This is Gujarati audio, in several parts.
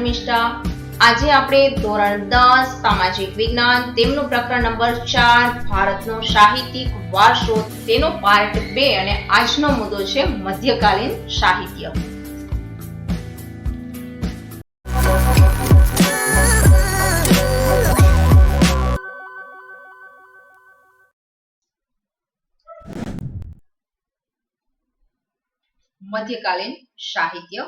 શર્મિષ્ઠા। આજે આપણે ધોરણ 10 સામાજિક વિજ્ઞાન તેમનું પ્રકરણ નંબર 4 ભારતનો સાહિત્યિક વારસો તેનો પાર્ટ 2 અને આજનો મુદ્દો છે મધ્યકાલીન સાહિત્ય। મધ્યકાલીન સાહિત્ય।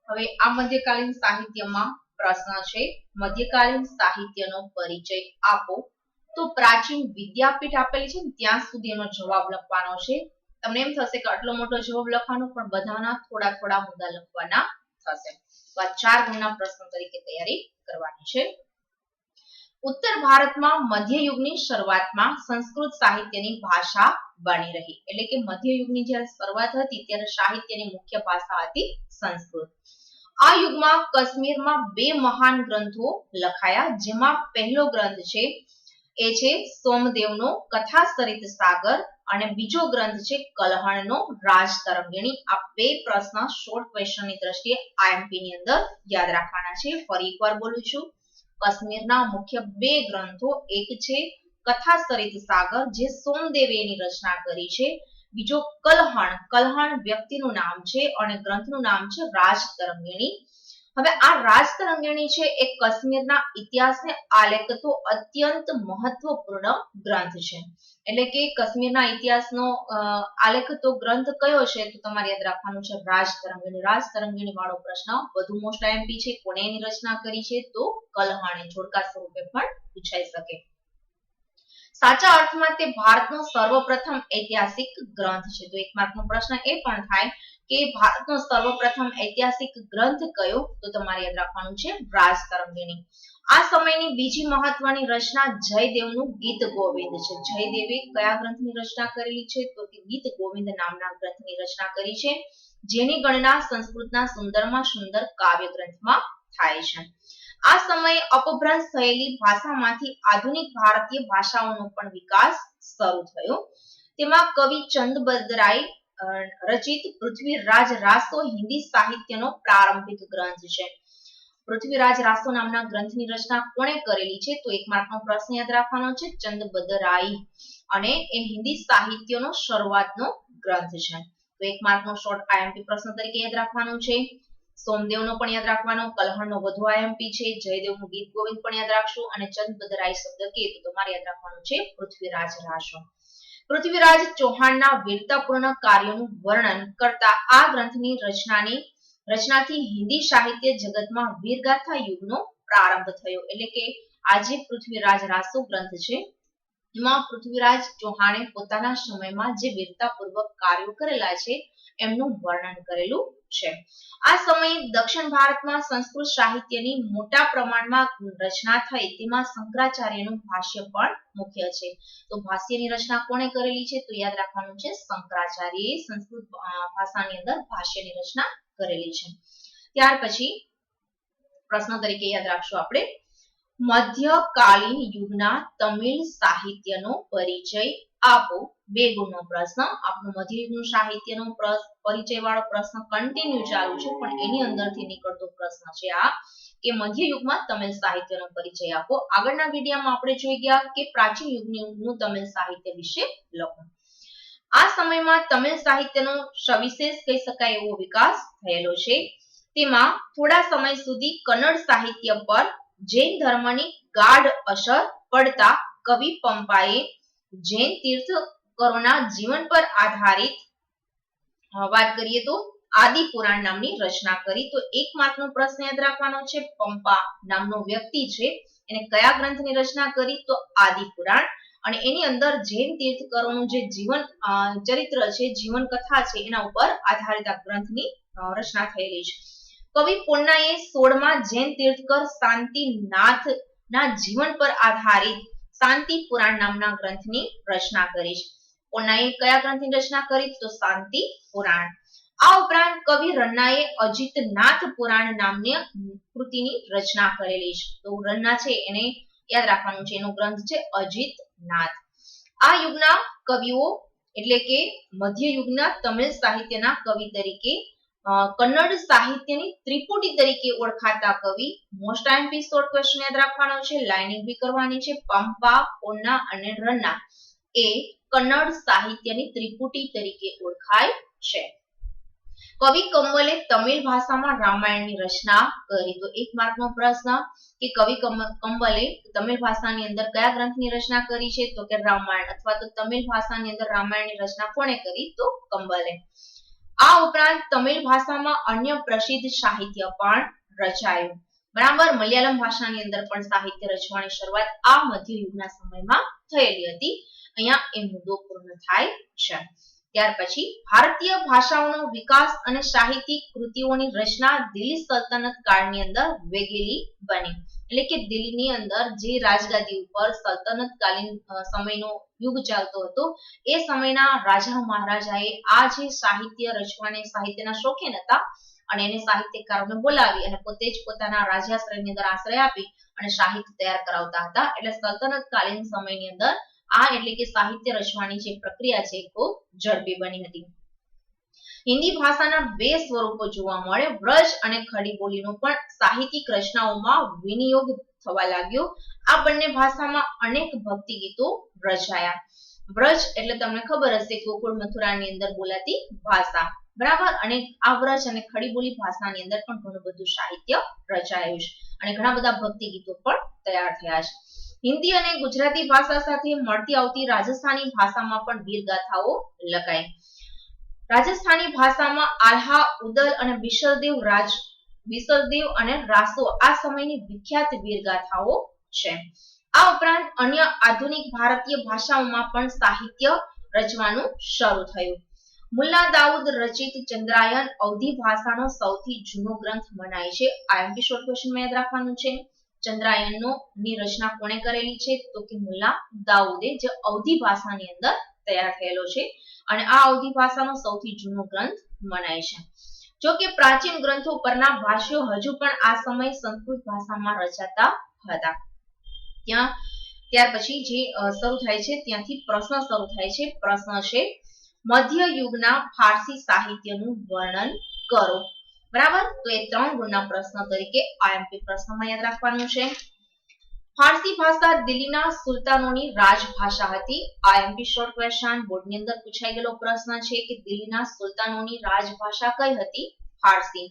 હવે આ મધ્યકાલીન સાહિત્યમાં પ્રશ્ન છે મધ્યકાલીન સાહિત્યનો પરિચય આપો। તો પ્રાચીન વિદ્યાપીઠ આપેલી છે ને ત્યાં સુધીનો જવાબ લખવાનો છે। તમને એમ થશે કે આટલો મોટો જવાબ લખવાનો, પણ બધાના થોડા થોડા મુદ્દા લખવાના થશે। તો આ 4 ગુણના પ્રશ્ન તરીકે તૈયારી કરવાની છે। ઉત્તર ભારતમાં મધ્યયુગની શરૂઆતમાં સંસ્કૃત સાહિત્યની ભાષા બની રહી, એટલે કે મધ્યયુગની જ્યારે શરૂઆત હતી ત્યારે સાહિત્યની મુખ્ય ભાષા હતી સંસ્કૃત। આ યુગમાં કાશ્મીરમાં 2 મહાન ગ્રંથો લખાયા, જેમાં પહેલો ગ્રંથ છે એ છે સોમદેવનો કથાસરિત સાગર અને બીજો ગ્રંથ છે કલહણનો રાજતરંગિણી। આ 2 પ્રશ્ન શોર્ટ ક્વેશ્ચનની દ્રષ્ટિએ આઈએમપી ની અંદર યાદ રાખવાના છે। ફરી એકવાર બોલું છું, કાશ્મીરના મુખ્ય 2 ગ્રંથો, એક છે કથાસરિત સાગર જે સોમદેવે એની રચના કરી છે, બીજો કલહણ વ્યક્તિનું નામ છે અને ગ્રંથનું નામ છે રાજતરંગિણી। હવે આ રાજતરંગિણી છે એ કાશ્મીરના ઇતિહાસને આલેખતો અત્યંત મહત્વપૂર્ણ ગ્રંથ છે। એટલે કે કાશ્મીરના ઇતિહાસનો આલેખતો ગ્રંથ કયો છે તો તમારે યાદ રાખવાનું છે રાજતરંગિણી। રાજતરંગિણી વાળો પ્રશ્ન વધુ મોસ્ટ આઈએમપી છે। કોણે એની રચના કરી છે તો કલહણે, જોડકા સ્વરૂપે પણ પૂછાઈ શકે। સાચા અર્થમાં તે ભારતનો સર્વપ્રથમ ઐતિહાસિક ગ્રંથ છે। તો 1 માર્કનો પ્રશ્ન એ પણ થાય કે ભારતનો સર્વપ્રથમ ઐતિહાસિક ગ્રંથ કયો, તો તમારે યાદ રાખવાનું છે રાજતરંગિણી। આ સમયની બીજી મહત્વની રચના જયદેવનું ગીત ગોવિંદ છે। જયદેવે કયા ગ્રંથની રચના કરેલી છે તો કે ગીત ગોવિંદ નામના ગ્રંથની રચના કરી છે, જેની ગણના સંસ્કૃતના સુંદરમાં સુંદર કાવ્ય ગ્રંથમાં થાય છે। આ સમયે અપભ્રંશ થયેલી ભાષામાંથી આધુનિક ભારતીય ભાષાઓનો પણ વિકાસ શરૂ થયો। તેમાં કવિ ચંદબદરાય રચિત પૃથ્વીરાજ રાસો હિન્દી સાહિત્યનો પ્રારંભિક ગ્રંથ છે। પૃથ્વીરાજ રાસો નામના ગ્રંથની રચના કોણે કરેલી છે તો 1 માર્કનો પ્રશ્ન યાદ રાખવાનો છે ચંદબદરાય, અને એ હિન્દી સાહિત્યનો શરૂઆતનો ગ્રંથ છે। તો 1 માર્કનો શોર્ટ આઈએમપી પ્રશ્ન તરીકે યાદ રાખવાનો છે। સોમદેવનો પણ યાદ રાખવાનો, કલહણનો વધુ આઈએમપી છે, જયદેવનું ગીત ગોવિંદ પણ યાદ રાખશો, અને ચંદબદરાય શબ્દ કે તો તમારે યાદ રાખવાનું છે પૃથ્વીરાજ રાસો। પૃથ્વીરાજ ચૌહાણના વીરતાપૂર્ણ કાર્યોનું વર્ણન કરતા આ ગ્રંથની રચનાથી હિન્દી સાહિત્ય જગતમાં વીરગાથા યુગનો પ્રારંભ થયો। એટલે કે આ જે પૃથ્વીરાજ રાસો ગ્રંથ છે એમાં પૃથ્વીરાજ ચૌહાણે પોતાના સમયમાં જે વીરતાપૂર્વક કાર્યો કરેલા છે એમનું વર્ણન કરેલું છે। આ સમયે દક્ષિણ ભારતમાં સંસ્કૃત સાહિત્યની મોટા પ્રમાણમાં રચના થઈ, તેમાં શંકરાચાર્યનું ભાષ્ય પણ મુખ્ય છે। તો ભાષ્યની રચના કોણે કરેલી છે તો યાદ રાખવાનું છે શંકરાચાર્યએ સંસ્કૃત ભાષાની અંદર ભાષ્યની રચના કરેલી છે। ત્યાર પછી પ્રશ્ન તરીકે યાદ રાખશું આપણે મધ્યકાલીન યુગના તમિલ સાહિત્યનો પરિચય આપો। 2 ગુણનો પ્રશ્ન। આપણું મધ્યયુગનું સાહિત્યનો પરિચય વાળો પ્રશ્ન કન્ટિન્યુ ચાલુ છે, પણ એની અંદરથી નીકળતો પ્રશ્ન છે આ કે મધ્યયુગમાં તમિલ સાહિત્યનો પરિચય આપો। આગળના વિડીયોમાં આપણે જોઈ ગયા કે પ્રાચીન યુગનું તમિલ સાહિત્ય વિશે લખો। આ સમયમાં તમિલ સાહિત્યનો સવિશેષ કહી શકાય એવો વિકાસ થયેલો છે। તેમાં થોડા સમય સુધી કન્નડ સાહિત્ય પર જૈન ધર્મની ગાઢ અસર પડતા કવિ પંપાએ જૈન તીર્થંકરોના જીવન પર આધારિત વાત કરીએ તો આદિ પુરાણ નામની રચના કરી। તો 1 માર્કનો પ્રશ્ન યાદ રાખવાનો છે પંપા નામનો વ્યક્તિ છે એને કયા ગ્રંથની રચના કરી તો આદિ પુરાણ, અને એની અંદર જૈન તીર્થંકરોનું જે જીવન ચરિત્ર છે, જીવન કથા છે, એના ઉપર આધારિત આ ગ્રંથની રચના થયેલી છે। કવિ પોન્નાએ 16મા જૈન તીર્થંકર શાંતિનાથ ના જીવન પર આધારિત શાંતિ પુરાણ નામના ગ્રંથની રચના કરી છે। પોન્નાએ કયા ગ્રંથની રચના કરી તો શાંતિ પુરાણ। આ ઉપરાંત કવિ રન્નાએ અજિતનાથ પુરાણ નામની કૃતિની રચના કરેલી છે। તો રન્ના છે એને યાદ રાખવાનું છે, એનો ગ્રંથ છે અજિતનાથ। આ યુગના કવિઓ એટલે કે મધ્યયુગના તમિલ સાહિત્યના કવિ તરીકે કન્નડ સાહિત્યની ત્રિપુટી તરીકે ઓળખાતા કવિ. મોસ્ટ આઈએમપી શોર્ટ ક્વેશ્ચન યાદ રાખવાનો છે, લાઇનિંગ બી કરવાની છે. પંપા, પોન્ના અને રન્ના એ કન્નડ સાહિત્યની ત્રિપુટી તરીકે ઓળખાય છે. કવિ કંવલે તમિલ ભાષામાં રામાયણની રચના કરી. તો 1 માર્કનો પ્રશ્ન કે કવિ કંવલે તમિલ ભાષાની અંદર કયા ગ્રંથની રચના કરી છે? તો કે રામાયણ, અથવા તો તમિલ ભાષાની અંદર રામાયણની રચના કોણે કરી? તો કંવલે. આ ઉપરાંત તમિલ ભાષામાં અન્ય પ્રસિદ્ધ સાહિત્ય પણ રચાયું. બરાબર, મલયાલમ ભાષાની અંદર પણ સાહિત્ય રચવાની શરૂઆત આ મધ્યયુગના સમયમાં થયેલી હતી. અહીંયા એ મુદ્દો પૂર્ણ થાય છે. ત્યાર પછી ભારતીય ભાષાઓનો વિકાસ અને સાહિત્યિક કૃતિઓની રચના દિલ્હી સલ્તનત કાળની અંદર વેગેલી બની. એટલે કે દિલ્હીની અંદર જે રાજગાદી ઉપર સલ્તનત કાલીન સમયનો યુગ ચાલતો હતો, એ સમયના રાજા મહારાજાએ આ જે સાહિત્ય રચવાને સાહિત્યના શોખીન હતા અને એને સાહિત્યકારોને બોલાવી અને પોતે જ પોતાના રાજાશ્રયની અંદર આશ્રય આપી અને સાહિત્ય તૈયાર કરાવતા હતા. એટલે સલ્તનત કાલીન સમયની અંદર આ એટલે કે સાહિત્ય રચવાની જે પ્રક્રિયા છે ખૂબ ઝડપી બની હતી. હિન્દી ભાષાના 2 સ્વરૂપો જોવા મળે. વ્રજ અને ખડી બોલીનો પણ સાહિત્યિક રચનાઓમાં વિનિયોગ થવા લાગ્યો. આ બંને ભાષામાં અનેક ભક્તિ ગીતો રચાયા. વ્રજ એટલે તમને ખબર હશે ગોકુળ મથુરાની અંદર બોલાતી ભાષા, બરાબર. અને આ વ્રજ અને ખડી બોલી ભાષાની અંદર પણ ઘણું બધું સાહિત્ય રચાયું છે અને ઘણા બધા ભક્તિ ગીતો પણ તૈયાર થયા છે. હિન્દી અને ગુજરાતી ભાષા સાથે મળતી આવતી રાજસ્થાની ભાષામાં પણ વીર ગાથાઓ લખાઈ. રાજસ્થાની ભાષામાં આલ્હા, ઉદલ અને બિસરદેવ અને રાસો આ સમયની વિખ્યાત વીર ગાથાઓ છે. આ ઉપરાંત અન્ય આધુનિક ભારતીય ભાષાઓમાં પણ સાહિત્ય રચવાનું શરૂ થયું. મુલ્લા દાઉદ રચિત ચંદ્રાયન અવધી ભાષાનો સૌથી જૂનો ગ્રંથ મનાય છે. આઈએમપી શોર્ટ ક્વેશ્ચનમાં યાદ રાખવાનું છે. ચંદ્રાયનનો ની રચના કોણે કરેલી છે? તો કે મુલ્લા દાઉદે, જે અવધી ભાષાની અંદર તૈયાર થયેલો છે અને આ અવધી ભાષાનો સૌથી જૂનો ગ્રંથ મનાય છે. જો કે પ્રાચીન ગ્રંથો પરના ભાષ્યો હજુ પણ આ સમય સંસ્કૃત ભાષામાં રચાતા હતા. ત્યાર પછી જે શરૂ થાય છે ત્યાંથી પ્રશ્ન શરૂ થાય છે. પ્રશ્ન છે મધ્ય યુગના ફારસી સાહિત્યનું વર્ણન કરો. બરાબર, તો એ 3 ગુણના પ્રશ્ન તરીકે આઈએમપી પ્રશ્નમાં યાદ રાખવાનું છે. ફારસી ભાષા દિલ્હીના સુલતાનોની રાજભાષા હતી. આઈએમપી શોર્ટ ક્વેશ્ચન બોર્ડની અંદર પૂછાઈ ગયેલો પ્રશ્ન છે કે દિલ્હીના સુલતાનોની રાજભાષા કઈ હતી? ફારસી.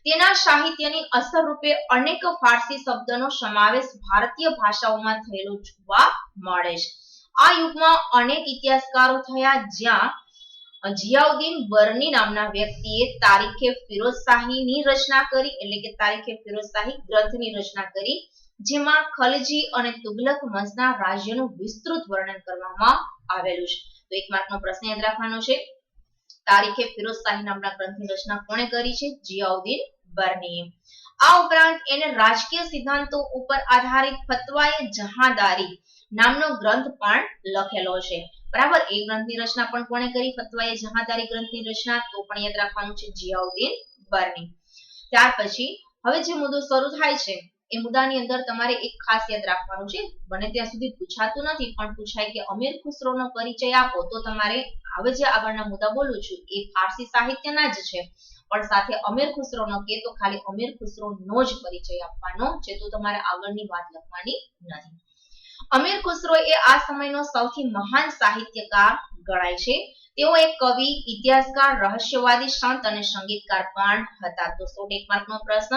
તેના સાહિત્યની અસર રૂપે અનેક ફારસી શબ્દનો સમાવેશ ભારતીય ભાષાઓમાં થયેલો જોવા મળે છે. આ યુગમાં અનેક ઇતિહાસકારો થયા, જ્યાં જિયાઉદ્દીન બરની નામના વ્યક્તિએ તારીખે ફિરોઝશાહીની રચના કરી. એટલે કે તારીખે ફિરોઝશાહી ગ્રંથની રચના કરી, જેમાં ખલજી અને તુગલક વંશના રાજ્યનું વિસ્તૃત વર્ણન કરવામાં આવેલું છે. તો 1 માર્કનો પ્રશ્ન યાદ રાખવાનો છે. તારીખે ફિરોઝશાહી નામના ગ્રંથની રચના કોણે કરી છે? જિયાઉદ્દીન બર્નીએ. આ ઉપરાંત એને રાજકીય સિદ્ધાંતો ઉપર આધારિત ફતવાએ જહાંદારી નામનો ગ્રંથ પણ લખેલો છે. બરાબર, એ ગ્રંથની રચના પણ કોણે કરી? ફતવાએ જહાંદારી ગ્રંથની રચના, તો પણ યાદ રાખવાનું છે જિયાઉદ્દીન બર્ની. ત્યાર પછી હવે જે મુદ્દો શરૂ થાય છે એ મુદ્દાની અંદર તમારે એક ખાસ યાદ રાખવાનું છે. બને ત્યાં સુધી પૂછાતું નથી, પણ પૂછાય કે અમીર ખુસરોનો પરિચય આપો, તો તમારે હવે જે આગળના મુદ્દા બોલું છું એ ફારસી સાહિત્યના જ છે, પણ સાથે અમીર ખુસરોનો કે તો ખાલી અમીર ખુસરોનો જ પરિચય આપવાનો છે, તો તમારે આગળની વાત લખવાની નથી. અમીર ખુસરો એ આ સમયનો સૌથી મહાન સાહિત્યકાર ગણાય છે. તેઓ એક કવિ, ઇતિહાસકાર, રહસ્યવાદી, સંત અને સંગીતકાર પણ હતા. તો 101 માર્કનો પ્રશ્ન.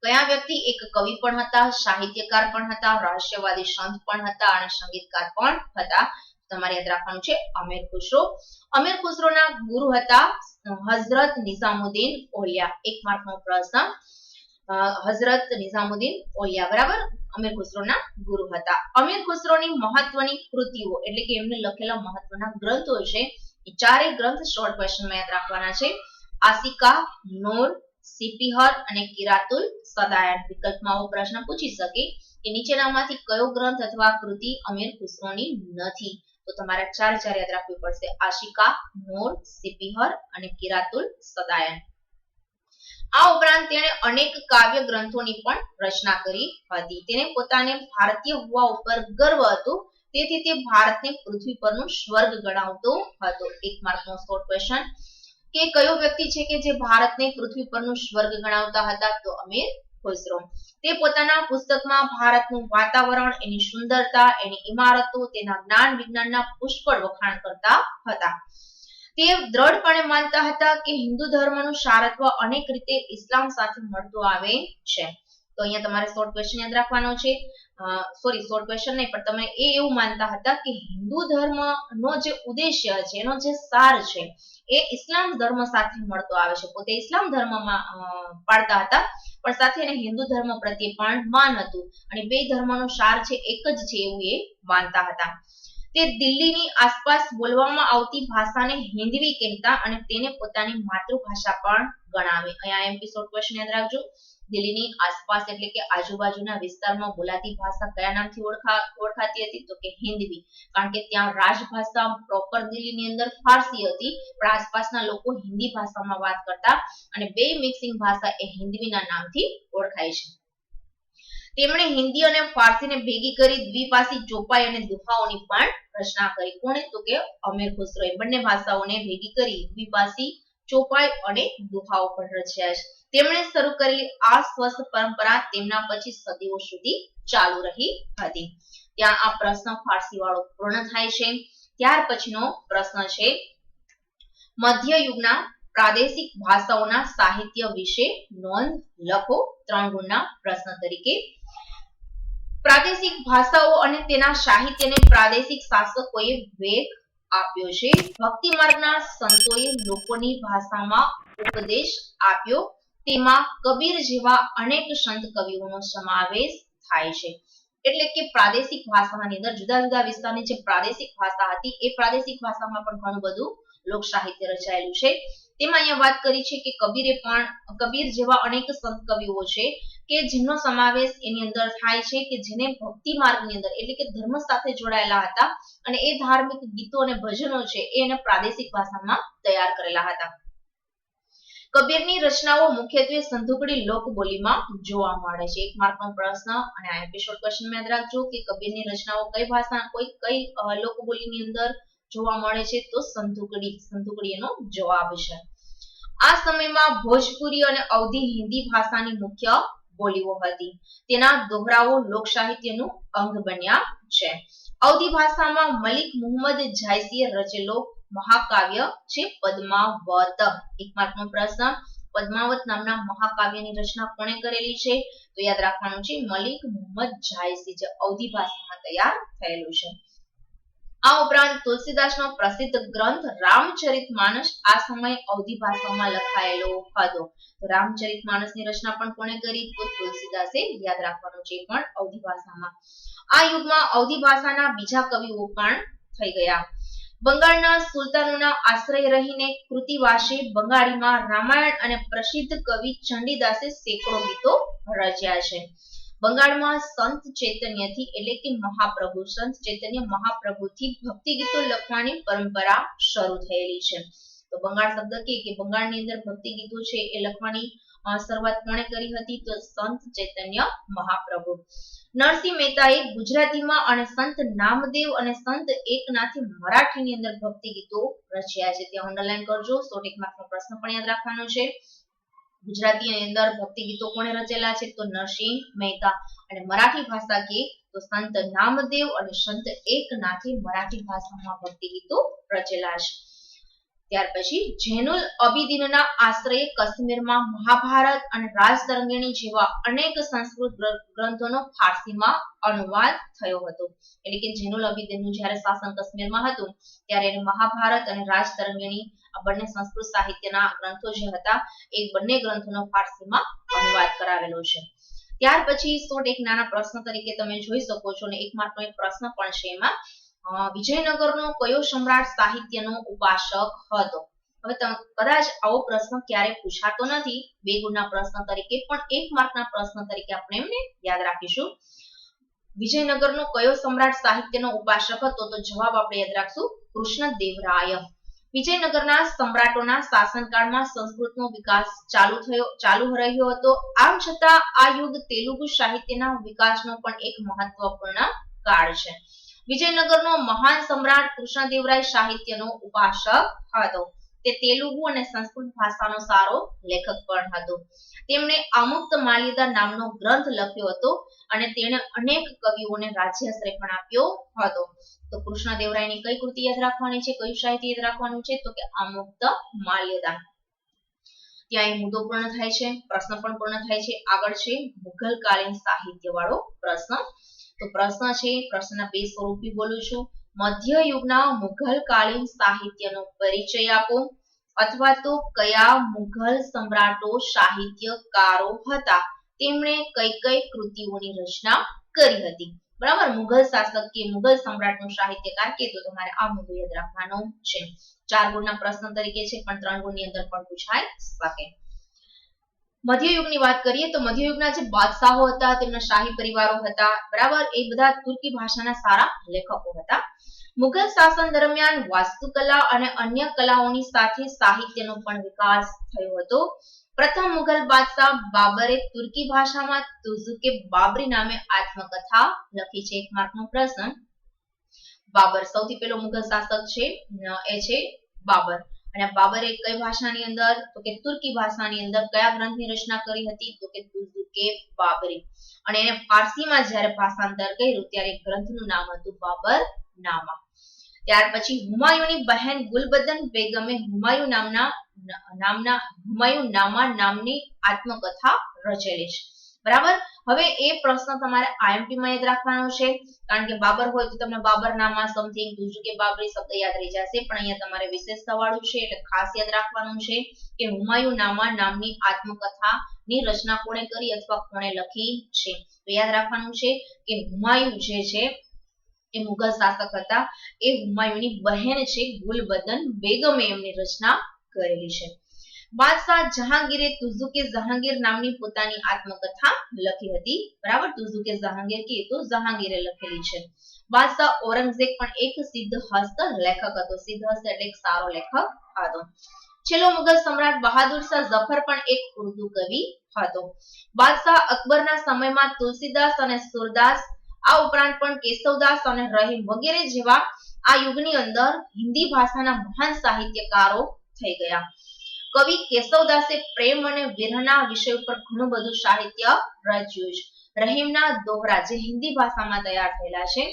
કયા વ્યક્તિ? એક કવિ પણ હતા, સાહિત્યકાર પણ હતા, રહસ્યવાદી સંત પણ હતા અને સંગીતકાર પણ હતા. તમારે યાદ રાખવાનું છે અમીર ખુસરો. અમીર ખુસરોના ગુરુ હતા હઝરત નિઝામુદ્દીન ઓલિયા. 1 માર્કનો પ્રશ્ન. હઝરત નિઝામુદ્દીન ઓલિયા, બરાબર, અમીર ખુસરોના ગુરુ હતા. અમીર ખુસરોની મહત્વની કૃતિઓ એટલે કે એમને લખેલા મહત્વના ગ્રંથો છે એ 4 ગ્રંથ શોર્ટ ક્વેશ્ચનમાં યાદ રાખવાના છે. આશિકા, નૂર, સિપીહર અને કિરાતુલ સદાયન. વિકલ્પમાં આવો પ્રશ્ન પૂછી શકે કે નીચેનામાંથી કયો ગ્રંથ અથવા કૃતિ અમીર ખુસરોની નથી? તો તમારે 4 યાદ રાખવી પડશે. આશિકા, નૂર, સિપીહર અને કિરાતુલ સદાયન. આ ઉપરાંત તેણે અનેક કાવ્ય ગ્રંથોની પણ રચના કરી હતી. તેને પોતાને ભારતીય હોવા ઉપર ગર્વ હતો, તેથી તે ભારતને પૃથ્વી પરનું સ્વર્ગ ગણાવતો હતો. 1 માર્કનો શોર્ટ ક્વેશ્ચન. કે કયો વ્યક્તિ છે કે જે ભારતને પૃથ્વી પરનું સ્વર્ગ ગણાવતા હતા? તો અમીર ખુસરો. તે પોતાના પુસ્તકમાં ભારતનું વાતાવરણ, એની સુંદરતા, એની ઇમારતો, તેના જ્ઞાન વિજ્ઞાનના પુષ્કળ વખાણ કરતા હતા. તે દ્રઢપણે માનતા હતા કે હિન્દુ ધર્મનું સારત્વ અનેક રીતે ઇસ્લામ સાથે મળતું આવે છે. તો અહીંયા તમારે શોર્ટ ક્વેશ્ચન યાદ રાખવાનો છે. શોર્ટ ક્વેશ્ચન નહીં, પણ તમે એવું માનતા હતા કે હિન્દુ ધર્મનો જે ઉદ્દેશ્ય છે, એનો જે સાર છે, એ ઇસ્લામ ધર્મ સાથે મળતો આવે છે. પોતે ઇસ્લામ ધર્મમાં પાડતા હતા, પણ સાથે એને હિન્દુ ધર્મ પ્રત્યે પણ માન હતું, અને બે ધર્મનો સાર છે એક જ છે એવું એ માનતા હતા. તે દિલ્હીની આસપાસ બોલવામાં આવતી ભાષાને હિન્દવી કહેતા અને તેને પોતાની માતૃભાષા પણ ગણાવે. અહીંયા એમપી ક્વેશ્ચન યાદ રાખજો. દિલ્હીની આસપાસ એટલે કે આજુબાજુના વિસ્તારમાં બોલાતી ભાષા કયા નામથી ઓળખાતી હતી? તો કે હિન્દવી. કારણ કે ત્યાં રાજભાષા પ્રોપર દિલ્હીની અંદર ફારસી હતી, પણ આસપાસના લોકો હિન્દી ભાષામાં વાત કરતા, અને બે મિક્સિંગ ભાષા એ હિન્દવીના નામથી ઓળખાય છે. તેમણે હિન્દી અને ફારસીને ભેગી કરી દ્વિભાષી ચોપાઈ અને દુહાઓની પણ રચના કરી. કોણે? તો કે અમીર ખુસરોએ બંને ભાષાઓને ભેગી કરી દ્વિભાષી ચોપાઈ અને દુહાઓ પણ રચ્યા છે. તેમણે શરૂ કરેલી આ સ્વસ્થ પરંપરા તેમના પછી સદીઓ સુધી ચાલુ રહી હતી. ત્યાં આ પ્રશ્ન ફારસી વાળો પૂર્ણ થાય છે. ત્યાર પછીનો પ્રશ્ન છે, મધ્યયુગના પ્રાદેશિક ભાષાઓના સાહિત્ય વિશે નોંધ લખો. 3 ગુણના પ્રશ્ન તરીકે. પ્રાદેશિક ભાષાઓ અને તેના સાહિત્યને પ્રાદેશિક શાસકોએ વેગ આપ્યો છે. ભક્તિ માર્ગના સંતોએ લોકોની ભાષામાં ઉપદેશ આપ્યો. તેમાં કબીર જેવા અનેક સંત કવિઓનો સમાવેશ થાય છે. એટલે કે પ્રાદેશિક ભાષાની અંદર જુદા જુદા વિસ્તારની જે પ્રાદેશિક ભાષા હતી, એ પ્રાદેશિક ભાષામાં પણ ઘણું બધું લોક સાહિત્ય રચાયેલું છે. તેમાં અહીંયા વાત કરી છે કે કબીર જેવા અનેક સંત કવિઓ છે કે જેનો સમાવેશ એની અંદર થાય છે, કે જેને ભક્તિ માર્ગની અંદર એટલે કે ધર્મ સાથે જોડાયેલા હતા, અને એ ધાર્મિક ગીતો અને ભજનો છે એ એને પ્રાદેશિક ભાષામાં તૈયાર કરેલા હતા. કબીરની રચનાઓ મુખ્યત્વે સંધુકડી લોકબોલીમાં જોવા મળે છે. 1 માર્કનો પ્રશ્ન, અને આ એપિસોડ ક્વેશ્ચન યાદ રાખજો કે કબીરની રચનાઓ કઈ લોકબોલીની અંદર જોવા મળે છે? તો સંધુકડી એનો જવાબ છે. આ સમયમાં ભોજપુરી અને અવધી હિન્દી ભાષાની મુખ્ય બોલીઓ હતી. તેના દોહરાઓ લોક સાહિત્યનું અંગ બન્યા છે. અવધી ભાષામાં મલિક મુહમ્મદ જાયસીએ રચેલો મહાકાવ્ય છે પદ્માવત. 1 માર્કનો પ્રશ્ન, પદ્માવત નામના મહાકાવ્યની રચના કોણે કરેલી છે? તો યાદ રાખવાનું છે મલિક મુહમ્મદ જાયસી, જે અવધી ભાષામાં તૈયાર થયેલું છે. આ ઉપરાંત તુલસીદાસનો પ્રસિદ્ધ ગ્રંથ રામચરિતમાનસ આ સમયે અવધી ભાષામાં લખાયેલો હતો. રામચરિતમાનસની રચના પણ કોણે કરી? તો તુલસીદાસે. યાદ રાખવાનું છે પણ અવધી ભાષામાં. આ યુગમાં અવધી ભાષાના બીજા કવિઓ પણ થઈ ગયા. બંગાળના સુલતાનોના આશ્રય રહીને કૃતિવાસે બંગાળીમાં રામાયણ અને પ્રસિદ્ધ કવિ ચંડીદાસે સેંકડો ગીતો રચ્યા છે. બંગાળમાં સંત ચૈતન્યથી એટલે કે સંત ચૈતન્ય મહાપ્રભુથી ભક્તિ ગીતો લખવાની પરંપરા શરૂ થયેલી છે. તો બંગાળ શબ્દ કે બંગાળની અંદર ભક્તિ ગીતો છે એ લખવાની શરૂઆત કોણે કરી હતી? તો સંત ચૈતન્ય મહાપ્રભુ. નરસિંહ મહેતાએ ગુજરાતીમાં અને સંત નામદેવ અને સંત એકનાથે મરાઠીની અંદર ભક્તિ ગીતો રચ્યા છે. ત્યાં અંડરલાઈન કરજો. 100 માર્કનો પ્રશ્ન પણ યાદ રાખવાનો છે. ગુજરાતીની અંદર ભક્તિ ગીતો કોણે રચેલા છે? તો નરસિંહ મહેતા. અને મરાઠી ભાષા કે તો સંત નામદેવ અને સંત એકનાથે મરાઠી ભાષામાં ભક્તિ ગીતો રચેલા છે. ત્યાર પછી જૈનુલ અબિદીનના આશ્રયે કાશ્મીરમાં મહાભારત અને રાજતરંગિણી જેવા અનેક સંસ્કૃત ગ્રંથોનો ફારસીમાં અનુવાદ થયો હતો. એટલે કે જૈનુલ અબિદીનનું જ્યારે શાસન કાશ્મીરમાં હતું ત્યારે એને મહાભારત અને રાજતરંગિણી આ બંને સંસ્કૃત સાહિત્યના ગ્રંથો જે હતા એ બંને ગ્રંથોનો ફારસીમાં અનુવાદ કરાવેલો છે. ત્યાર પછી એક નાના પ્રશ્ન તરીકે તમે જોઈ શકો છો, અને 1 માર્કનો એક પ્રશ્ન પણ છે. એમાં વિજયનગરનો કયો સમ્રાટ સાહિત્યનો ઉપાસક હતો? હવે કદાચ આવો પ્રશ્ન ક્યારે પૂછાતો નથી 2 ગુણના પ્રશ્ન તરીકે, પણ 1 માર્કના પ્રશ્ન તરીકે આપણે એમને યાદ રાખીશું. વિજયનગરનો કયો સમ્રાટ સાહિત્યનો ઉપાસક હતો? તો જવાબ આપણે યાદ રાખશું કૃષ્ણદેવરાય. વિજયનગરના સમ્રાટોના શાસનકાળમાં સંસ્કૃતનો વિકાસ ચાલુ રહ્યો હતો. આમ છતાં આ યુગ તેલુગુ સાહિત્યના વિકાસનો પણ એક મહત્વપૂર્ણ કાળ છે. વિજયનગરનો મહાન સમ્રાટ કૃષ્ણદેવરાય સાહિત્યનો ઉપાસક હતો. તે તેલુગુ અને સંસ્કૃત ભાષાનો સારો લેખક પણ હતો. તેમણે અમુક્ત માલ્યદા નામનો ગ્રંથ લખ્યો હતો અને તેણે અનેક કવિઓને રાજ્યાશ્રય પણ આપ્યો હતો. તો કૃષ્ણદેવરાયની કઈ કૃતિ યાદ રાખવાની છે, કયું સાહિત્ય યાદ રાખવાનું છે, તો કે અમુક્ત માલ્યદા. ત્યાં એ મુદ્દો પૂર્ણ થાય છે, પ્રશ્ન પણ પૂર્ણ થાય છે. આગળ છે મુઘલ કાલીન સાહિત્ય વાળો પ્રશ્ન. તો પ્રશ્ન છે, પ્રશ્નના બે સ્વરૂપી બોલું છું. મધ્યયુગના મુઘલ કાલીન સાહિત્યનો પરિચય આપો, અથવા તો કયા મુઘલ સમ્રાટો સાહિત્યકારો હતા, તેમણે કઈ કઈ કૃતિઓની રચના કરી હતી. બરાબર, મુઘલ શાસક કે મુઘલ સમ્રાટનો સાહિત્યકાર કે તો તમારે આ મુદ્દો યાદ રાખવાનો છે. 4 ગુણના પ્રશ્ન તરીકે છે, પણ 3 ગુણની અંદર પણ પૂછાઈ શકે. મધ્યયુગની વાત કરીએ તો મધ્યયુગના જે બાદશાહો હતા, તેમના શાહી પરિવારો હતા, બરાબર, એ બધા તુર્કી ભાષાના સારા લેખકો હતા. મુઘલ શાસન દરમિયાન વાસ્તુકલા અને અન્ય કલાઓની સાથે સાહિત્યનો પણ વિકાસ થયો હતો. પ્રથમ મુઘલ બાદશાહ બાબરે તુર્કી ભાષામાં તુઝુકે બાબરી નામે આત્મકથા લખી છે. 1 માર્કનો પ્રશ્ન. બાબર સૌથી પહેલો મુઘલ શાસક છે, એ છે બાબર. અને બાબરે કઈ ભાષાની અંદર, તો કે તુર્કી ભાષાની અંદર કયા ગ્રંથની રચના કરી હતી, તો કે તુઝુકે બાબરી. અને એને ફારસીમાં જ્યારે ભાષાંતર કર્યું ત્યારે ગ્રંથનું નામ હતું બાબર નામા. ત્યાર પછી હુમાયુની બહેન ગુલબદન બેગમે હુમાયુ નામા નામની આત્મકથા રચેલી છે. બરાબર, હવે એ પ્રશ્ન તમારે આઈએમપી માં યાદ રાખવાનો છે, કારણ કે બાબર હોય તો તમને બાબર નામા સમથિંગ તુઝુકે બાબરી શબ્દ યાદ રહી જશે, પણ અહીંયા તમારે વિશેષતા વાળું છે એટલે ખાસ યાદ રાખવાનું છે કે હુમાયુ નામા નામની આત્મકથાની રચના કોણે કરી અથવા કોણે લખી છે. તો યાદ રાખવાનું છે કે હુમાયુ જે છે એ મુઘલ શાસક હતા, એ હુમાયુની બહેન છે ગુલબદન બેગમે એમની રચના કરેલી છે. બાદશાહ જહાંગીરે તુઝુકે જહાંગીર નામની પોતાની આત્મકથા લખી હતી. બરાબર, તુઝુકે જહાંગીર કે તો જહાંગીરે લખેલી છે. બાદશાહ ઔરંગઝેબ પણ એક સિદ્ધહસ્ત લેખક હતો. સિદ્ધહસ્ત એટલે એક સારો લેખક હતો. છેલ્લો મુઘલ સમ્રાટ બહાદુર શાહ ઝફર પણ એક ઉર્દુ કવિ હતો. બાદશાહ અકબરના સમયમાં તુલસીદાસ અને સુરદાસ, આ ઉપરાંત પણ કેશવદાસ અને રહીમ વગેરે જેવા આ યુગની અંદર હિન્દી ભાષાના મહાન સાહિત્યકારો થઈ ગયા. કવિ કેશવદાસે પ્રેમ અને વિરહના વિષય ઉપર ઘણું બધું સાહિત્ય રચ્યું છે. રહીમના દોહરા જે હિન્દી ભાષામાં તૈયાર થયેલા છે,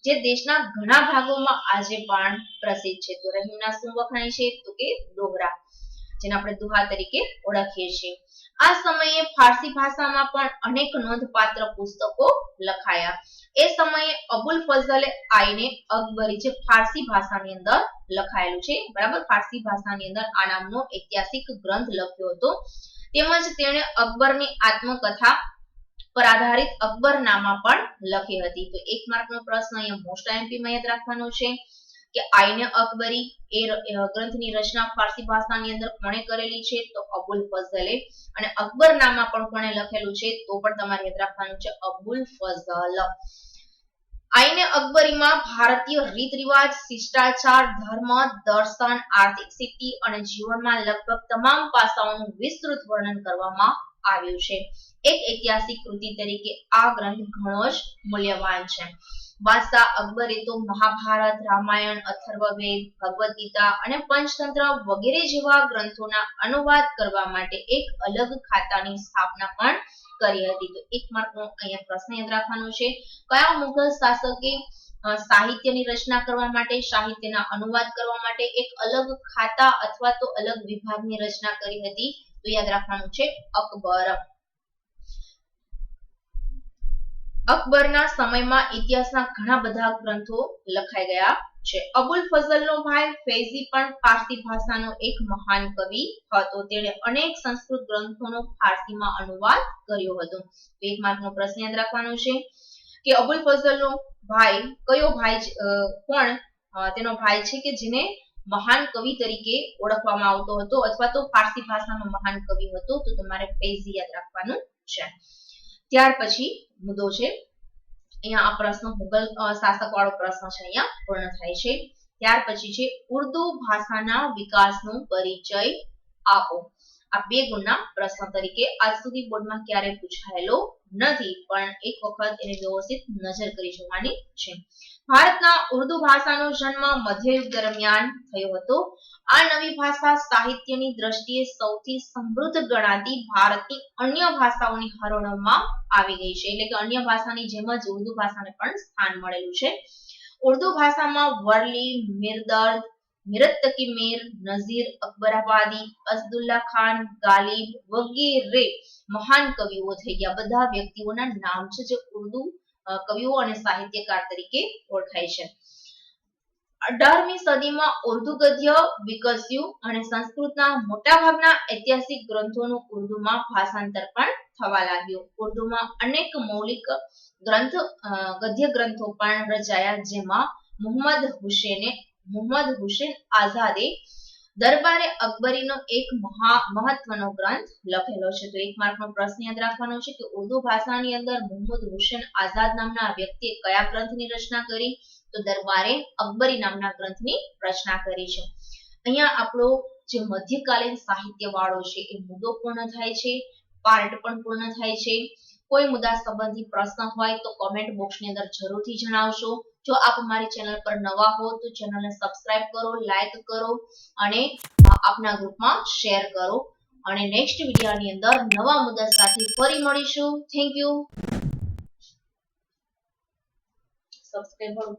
જે દેશના ઘણા ભાગોમાં આજે પણ પ્રસિદ્ધ છે. તો રહીમના શું વખણાય છે, તો કે દોહરા, જેને આપણે દુહા તરીકે ઓળખીએ છીએ. આ સમયે ફારસી ભાષામાં પણ અનેક નોંધપાત્ર પુસ્તકો લખાયા. એ સમયે અબુલ ફઝલે આઈને અકબરી જે ફારસી ભાષાની અંદર લખાયેલું છે, બરાબર, ફારસી ભાષાની અંદર આ નામનો ઐતિહાસિક ગ્રંથ લખ્યો હતો. તેમજ તેણે અકબરની આત્મકથા પર આધારિત અકબરનામા પણ લખી હતી. તો 1 માર્કનો પ્રશ્ન અહીંયા મોસ્ટ આઈએમપી માં યાદ રાખવાનો છે કે આઈને અકબરી એ ગ્રંથની રચના ફારસી ભાષાની અંદર કોણે કરેલી છે, તો અબુલ ફઝલે. અને અકબરનામા પણ કોણે લખેલું છે, તો પણ તમારે યાદ રાખવાનું છે અબુલ ફઝલ. આઈને અકબરીમાં ભારતીય રીત રિવાજ, શિષ્ટાચાર, ધર્મ, દર્શન, આર્થિક સ્થિતિ અને જીવનમાં લગભગ તમામ પાસાઓનું વિસ્તૃત વર્ણન કરવામાં આવ્યું છે. એક ઐતિહાસિક કૃતિ તરીકે આ ગ્રંથ ઘણો જ મૂલ્યવાન છે. બાદશાહ અકબરે તો મહાભારત, રામાયણ, અથર્વવેદ, ભગવદ ગીતા અને પંચતંત્ર વગેરે જેવા ગ્રંથોના અનુવાદ કરવા માટે એક અલગ ખાતાની સ્થાપના પણ કરી હતી. તો 1 માર્કનો અહીંયા પ્રશ્ન યાદ રાખવાનો છે. કયા મુઘલ શાસકે સાહિત્યની રચના કરવા માટે, સાહિત્યના અનુવાદ કરવા માટે એક અલગ ખાતા અથવા તો અલગ વિભાગની રચના કરી હતી? તો યાદ રાખવાનું છે અકબર. અકબરના સમયમાં ઇતિહાસના ઘણા બધા ગ્રંથો લખાઈ ગયા છે. અબુલ ફઝલનો ભાઈ ફૈઝી પણ ફારસી ભાષાનો એક મહાન કવિ હતો. તેણે અનેક સંસ્કૃત ગ્રંથોનો ફારસીમાં અનુવાદ કર્યો હતો. 1 માર્કનો પ્રશ્ન યાદ રાખવાનો છે કે અબુલ ફઝલનો ભાઈ કયો ભાઈ કોણ તેનો ભાઈ છે કે જેને મહાન કવિ તરીકે ઓળખવામાં આવતો હતો અથવા તો ફારસી ભાષાનો મહાન કવિ હતો? તો તમારે ફૈઝી યાદ રાખવાનું છે. ત્યાર પછી મુદ્દો છે અહીંયા આ પ્રશ્ન મુઘલ શાસક વાળો પ્રશ્ન છે, અહીંયા પૂર્ણ થાય છે. ત્યાર પછી છે ઉર્દુ ભાષાના વિકાસનો પરિચય આપો. આ 2 ગુણના પ્રશ્ન તરીકે આજ સુધી બોર્ડમાં ક્યારે પૂછાયેલો નથી, પણ એક વખત એને વ્યવસ્થિત નજર કરી જોવાની છે. ભારતના ઉર્દુ ભાષાનો જન્મ મધ્યયુગ દરમિયાન થયો હતો. આ નવી ભાષા સાહિત્યની દ્રષ્ટિએ સૌથી સમૃદ્ધ ગણાતી ભારતની અન્ય ભાષાઓની હરોળમાં આવી ગઈ છે. એટલે કે અન્ય ભાષાની જેમ જ ઉર્દુ ભાષાને પણ સ્થાન મળેલું છે. ઉર્દુ ભાષામાં વરલી, મિરદર્દ, મિરત-તકી મીર, નઝીર, અકબરાબાદી, અસદુલ્લા ખાન, ગાલિબ વગેરે મહાન કવિઓ થઈ ગયા. બધા વ્યક્તિઓના નામ છે જે ઉર્દુ કવિઓ અને સાહિત્યકાર તરીકે ઓળખાય છે. 18મી સદીમાં ઉર્દુ ગદ્ય વિકસ્યું અને સંસ્કૃતના મોટાભાગના ઐતિહાસિક ગ્રંથોનું ઉર્દુમાં ભાષાંતર પણ થવા લાગ્યું. ઉર્દુમાં અનેક મૌલિક ગદ્ય ગ્રંથો પણ રચાયા, જેમાં મુહમ્મદ હુસેન આઝાદે દરબારે અકબરીનો એક મહત્વનો ગ્રંથ લખેલો છે. તો 1 માર્કનો પ્રશ્ન યાદ રાખવાનો છે કે ઉર્દુ ભાષાની અંદર મુહમ્મદ હુસેન આઝાદ નામના વ્યક્તિએ કયા ગ્રંથની રચના કરી? તો દરબારે અકબરી નામના ગ્રંથની રચના કરી છે. અહીંયા આપણો જે મધ્યકાલીન સાહિત્ય વાળો છે એ મુદ્દો પૂર્ણ થાય છે, પાર્ટ પણ પૂર્ણ થાય છે. કોઈ મુદ્દા સંબંધી પ્રશ્ન હોય તો કોમેન્ટ બોક્સની અંદર જરૂરથી જણાવશો. જો આપ મારી ચેનલ પર નવા હો તો ચેનલને સબસ્ક્રાઇબ કરો, લાઈક કરો અને આપના ગ્રુપમાં શેર કરો. અને નેક્સ્ટ વિડિયોની અંદર નવા મુદ્દા સાથે ફરી મળીશું. Thank you. સબસ્ક્રાઇબ કરો.